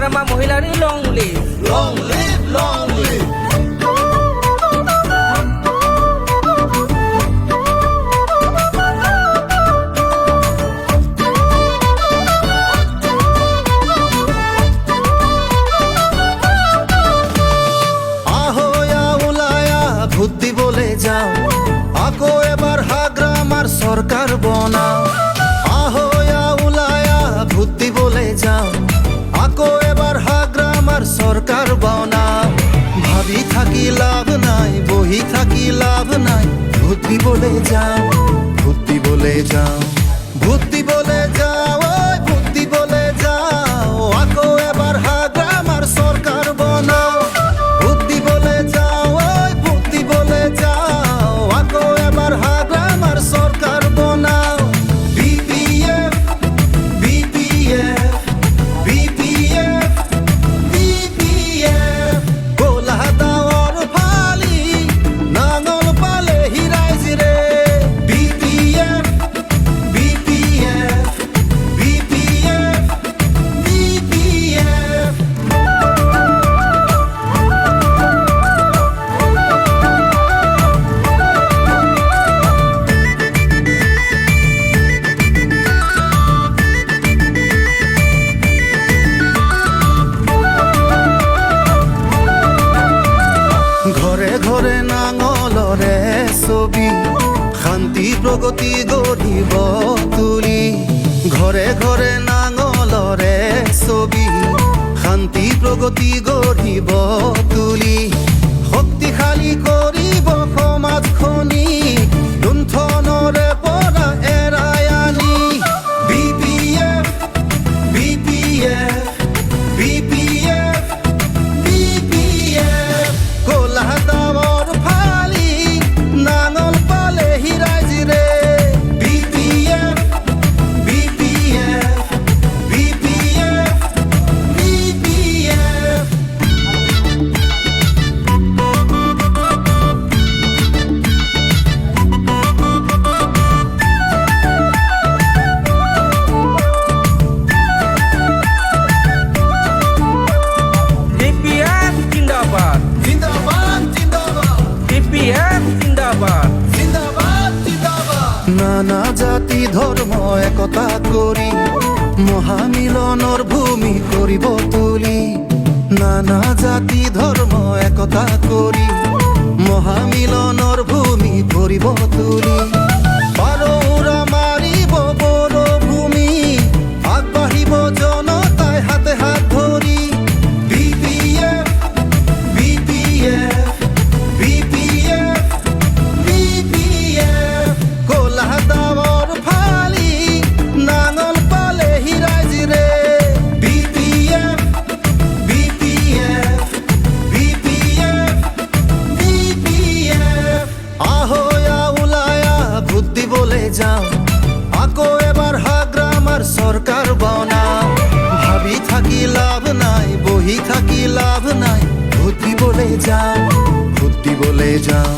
हाग्रामा महिलानि लं live लং live लং live ভূতি বলে যাও আকো এবার হাগ্রামার সরকার বনাও আহয়া উলায়া ভূতি বলে যাও আকো এবার হাগ্রামার সরকার বনাও ভাবি থাকি লাভ নাই বহি থাকি লাভ নাই ভূতি বলে যাও ভূতি বলে যাও ভূতি বলে যাও ওই ভূতি বলে যাও আকো এবার হাগ্রামার সরকার বনাও ভূতি বলে যাও ওই ভূতি বলে যাও আকো এবার হাগ্রামার সরকার বনাও বিপিএফ বিপিএফ বিপিএফ বিপিএফ গোলা দাওয়ার ফালি নাঙল পালে হিরাইজ রে বিপিএফ বিপিএফ বিপিএফ বিপিএফ ঘরে ঘরে নাঙলরে ছবি শান্তি প্রগতি গঢ়িব তুলি ঘৰে ঘৰে নাঙলৰে ছবি শান্তি প্ৰগতি গঢ়িব তুলি শক্তিশালী কৰিব সমাজখনি লুণ্ঠনৰে পৰা এৰাই আনি বিপিএফ বিপিএফ বিপিএফ বিপিএফ গোলা দাওয়ার ফালি নাঙল পালে হিরাইজ রে BPF BPF BPF BPF DPF जिंदाबाद জিন্দাবাদ জিন্দাবাদ DPF जिंदाबाद জিন্দাবাদ জিন্দাবাদ নানা জাতি ধর্ম একতা করি মহামিলনৰ ভূমি কৰিব তুলি নানা জাতি ধৰ্ম একতা কৰি মহামিলনৰ ভূমি কৰিব তুলি পাৰৌৰা মাৰিব বড় ভূমি আগবাঢ়িব জনতাই হাতে হাত ধৰি বিপিএফ বিপিএফ বিপিএফ বিপিএফ গোলা দাওয়ার ফালি নাঙল পালে হিরাইজ রে BPF BPF BPF BPF আহয়া Wilayah ভূতি বলে যাও আকো এবার হাগ্রামার সরকার বনাও ভাবি থাকি লাভ নাই বহি থাকি লাভ নাই ভূতি বলে যাও ভূতি বলে যাও